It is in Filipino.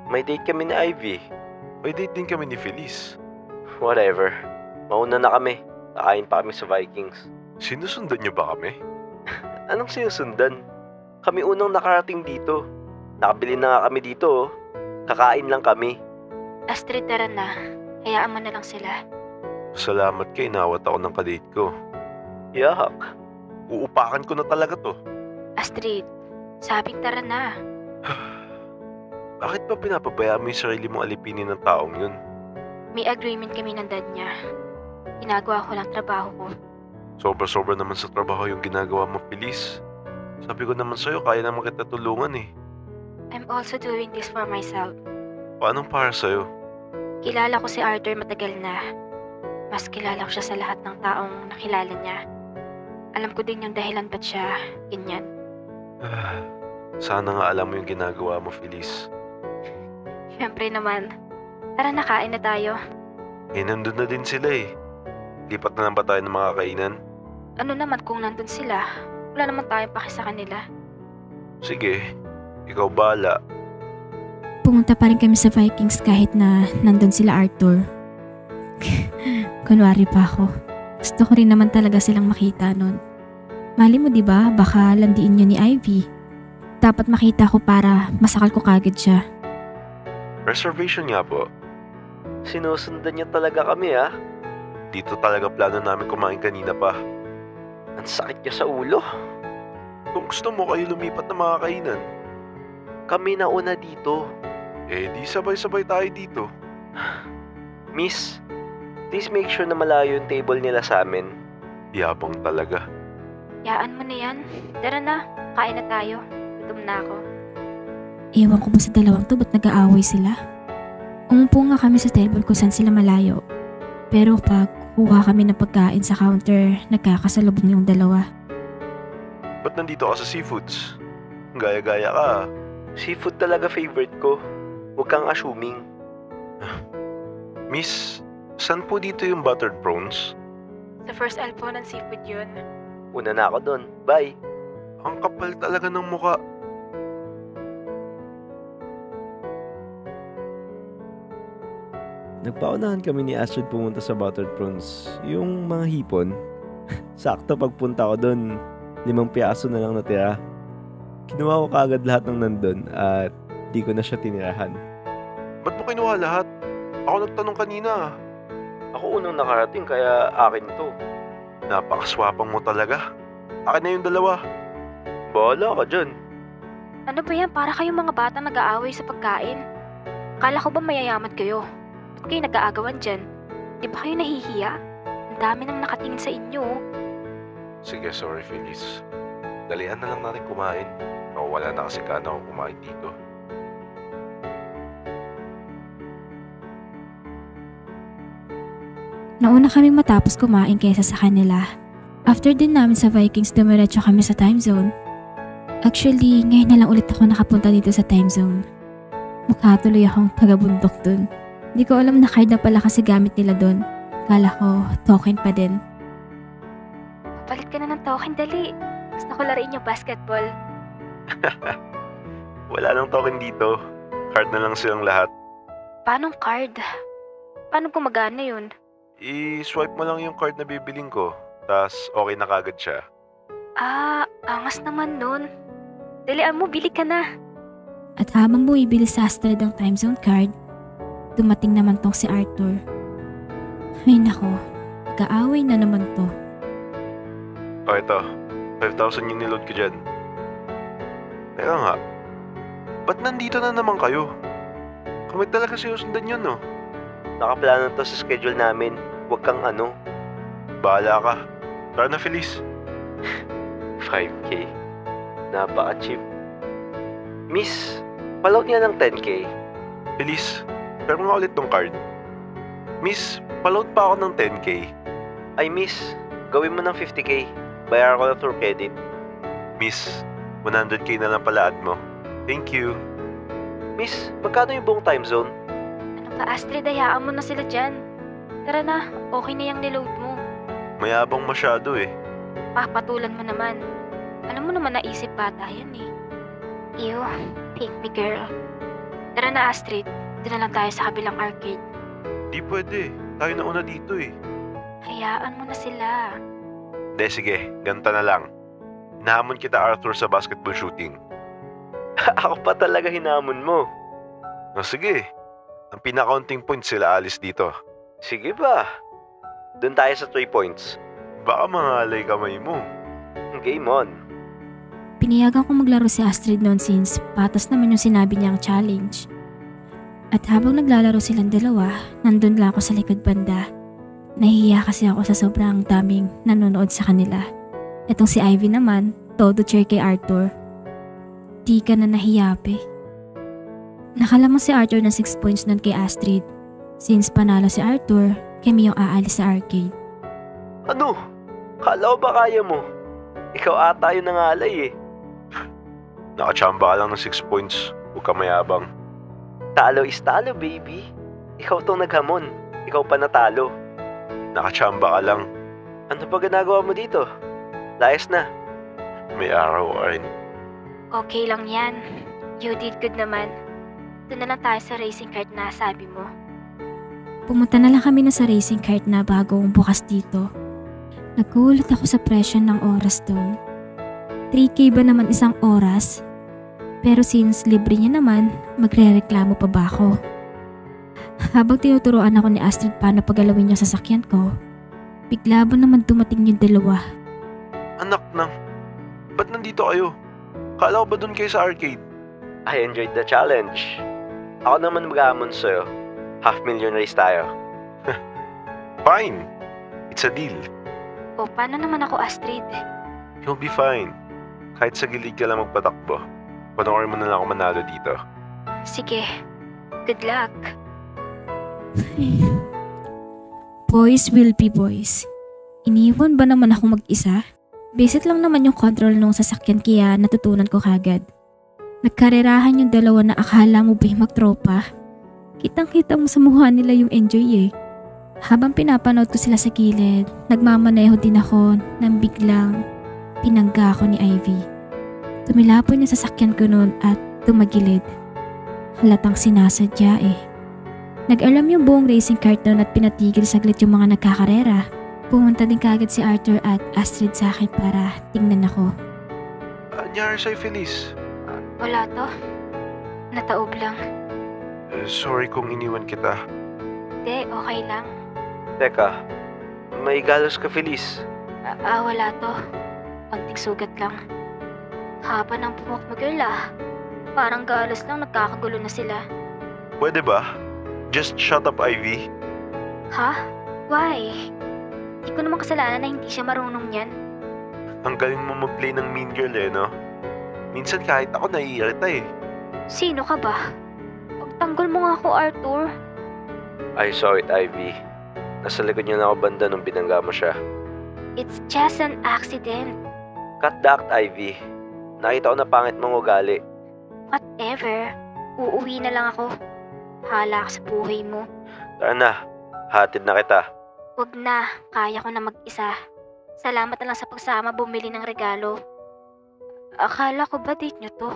May date kami ni Ivy. May date din kami ni Feliz. Whatever. Mauna na kami. Kakain pa kami sa Vikings. Sinusundan niyo ba kami? Anong sinusundan? Kami unang nakarating dito. Nakabili na nga kami dito oh. Kakain lang kami. Astrid, tara na. Hayaan mo na lang sila. Salamat kay inawat ako ng kadate ko. Yak. Uupakan ko na talaga to. Astrid, sabing tara na. Bakit ba pinapabayaan mo yung sarili mong alipinin ng taong yun? May agreement kami ng dad niya. Ginagawa ko lang trabaho ko. Sobra-sobra naman sa trabaho yung ginagawa mo, Feliz. Sabi ko naman sa'yo, kaya naman kita tulungan eh. I'm also doing this for myself. Paano para sa'yo? Kilala ko si Arthur matagal na. Mas kilala ko siya sa lahat ng taong nakilala niya. Alam ko din yung dahilan ba't siya ganyan. Sana nga alam mo yung ginagawa mo, Feliz. Siyempre naman. Tara na, kain na tayo. Eh, nandun na din sila eh. Lipat na lang ba tayo ng mga kainan? Ano naman kung nandun sila? Wala naman tayong paki sa kanila. Sige, ikaw bahala. Pumunta pa rin kami sa Vikings kahit na nandun sila Arthur. Kunwari pa ako. Gusto ko rin naman talaga silang makita nun. Mali mo diba, baka landiin niya ni Ivy. Dapat makita ko para masakal ko kagad siya. Reservation nga po. Sinusundan niya talaga kami ah. Dito talaga plano namin kumain kanina pa. Ang sakit niya sa ulo. Kung gusto mo kayo lumipat ng mga kainan, Kami na una dito. eh di sabay-sabay tayo dito. Miss, please make sure na malayo yung table nila sa amin. Yabang talaga. Yaan mo na yan. Tara na, kain na tayo. Gutom na ako. Ewan ko ba sa dalawang to ba't nag-aaway sila? Umupo nga kami sa table kung saan sila malayo. Pero pag kuha kami ng pagkain sa counter, nagkakasalubong yung dalawa. Ba't nandito ka sa seafoods? Gaya-gaya ka. Seafood talaga favorite ko. Huwag kang assuming. Miss, saan po dito yung buttered prawns? Sa first aisle po ng seafood yun. Una na ako doon. Bye. Ang kapal talaga ng muka. Nagpaunahan kami ni Astrid pumunta sa buttered prawns. Yung mga hipon. Sakto pagpunta ko doon, 5 piaso na lang natira. Kinuha ko kaagad lahat ng nandun at di ko na siya tinirahan. Ba't mo kinuha lahat? Ako nagtanong kanina. Ako unang nakarating kaya akin to. Napakaswapang mo talaga. Akin na yung dalawa. Bahala ka dyan. Ano ba yan? Para kayong mga bata nag-aaway sa pagkain. Kala ko ba mayayaman kayo? Ba't kayo nag-aagawan dyan? Di ba kayo nahihiya? Ang dami nang nakatingin sa inyo. Sige, sorry Feliz. Dalian na lang natin kumain. Wala na kasi gana akong kumain dito. Nauna kaming matapos kumain kaysa sa kanila. After din namin sa Vikings, dumiretso kami sa time zone. Actually, ngayon na lang ulit ako nakapunta dito sa time zone. Mukha tuloy akong tagabundok dun. Di ko alam na card na pala kasi gamit nila dun. Kala ko, token pa din. Palit ka na ng token, dali. Gusto ko laruin yung basketball. Wala nang token dito. Card na lang silang lahat. Paanong card? Paano gumagana yun? I-swipe mo lang yung card na bibiling ko. Tas okay na kagad siya. Ah, angas naman nun. Dalian mo, bili ka na. At habang bumibili sa Astrid ang time zone card, dumating naman tong si Arthur. Ay nako, kaaway na naman to. O ito, 5,000 yung niload ko dyan. Teka nga, ba't nandito na naman kayo? Kami talaga sinusundan yun, no? Nakaplano to sa schedule namin. Huwag kang ano. Bahala ka. Tara na, Feliz. 5K. Napaka-cheap. Miss, paload niya ng 10K. Feliz, pero nga ulit tong card. Miss, paload pa ako ng 10K. Ay miss, gawin mo ng 50K. Bayaran ko na through credit. Miss, 100K na lang pala add mo. Thank you. Miss, magkano yung buong time zone? Ano ba, Astrid, hayaan mo na sila dyan. Tara na, okay na yung niload mo. Mayabang masyado eh. Papatulan mo naman. Alam mo naman naisip bata yan eh. Ew, pick me girl. Tara na, Astrid. Doon na lang tayo sa kabilang arcade. Di pwede. Tayo na una dito eh. Hayaan mo na sila. De, sige. Ganito na lang. Hinahamon kita, Arthur, sa basketball shooting. Ako pa talaga hinamon mo. Sige. Ang pinakaunting points sila alis dito. Sige ba? Doon tayo sa 3 points. Baka mangalay kamay mo. Game on. Pinayagan ko maglaro si Astrid noon since patas naman yung sinabi niyang challenge. At habang naglalaro silang dalawa, nandun lang ako sa likod banda. Nahihiya kasi ako sa sobrang daming nanonood sa kanila. Etong si Ivy naman, todo cheer kay Arthur. Di ka na nahiyape. Nakalamang si Arthur ng 6 points nun kay Astrid. Since panalo si Arthur, kami yung aalis sa arcade. Ano? Kala ko ba kaya mo? Ikaw ata yung nangalay eh. Nakachamba ka lang ng 6 points. Huwag ka mayabang. Talo is talo, baby. Ikaw tong naghamon. Ikaw pa natalo. Nakachamba ka lang. Ano pa ginagawa mo dito? Layas na. May araw ka rin. Okay lang yan. You did good naman. Doon na lang tayo sa racing cart na sabi mo. Pumunta na lang kami na sa racing cart na bago bukas dito. Nagulat ako sa presyo ng oras doon. 3K ba naman isang oras? Pero since libre niya naman, magre-reklamo pa ba ako? Habang tinuturoan ako ni Astrid paano pagalawin yung sasakyan ko, bigla ba naman dumating yung dalawa? Anak nang, ba't nandito kayo? Kala ko ba dun kayo sa arcade? I enjoyed the challenge. Ako naman mag-aamon sa'yo. $500,000 race tayo. Fine. It's a deal. O paano naman ako, Astrid? You'll be fine. Kahit sa gilid ka lang magpatakbo. Panoorin mo na lang ako manalo dito. Sige. Good luck. Boys will be boys. Iniwan ba naman ako mag-isa? Basic lang naman yung control nung sasakyan kaya natutunan ko kagad. Nagkarerahan yung dalawa na akala mo ba'y magtropa. Kitang-kita mo sa mukha nila yung enjoy eh. Habang pinapanood ko sila sa gilid, nagmamaneho din ako nang biglang pinangga ako ni Ivy. Tumilapon yung sasakyan ko noon at tumagilid. Halatang sinasadya eh. Nag-alarm yung buong racing cart noon at pinatigil saglit yung mga nagkakarera. Pumunta din kagad si Arthur at Astrid sa akin para tingnan ako. Anyari sa'yo, Feliz? Wala to. Nataob lang. Sorry kung iniwan kita. Hindi, okay lang. Teka, may galos ka, Feliz. Wala to. Konting sugat lang. Haba ng buhok mo, girl ah. Parang galos lang, nagkakagulo na sila. Pwede ba? Just shut up, Ivy. Ha? Why? Di ko naman kasalanan na hindi siya marunong yan. Ang galing mo mag-play ng mean girl eh, no? Minsan kahit ako naiirita eh. Sino ka ba? Pagtanggol mo nga ako, Arthur. I saw it, Ivy. Nasa likod niya na ako banda nung binangga mo siya. It's just an accident. Cut the act, Ivy. Nakita ko na pangit mong ugali. Whatever. Uuwi na lang ako. Hala ka sa buhay mo. Tara na, hatid na kita. Wag na, kaya ko na mag-isa. Salamat na lang sa pagsama bumili ng regalo. Akala ko ba date nyo to?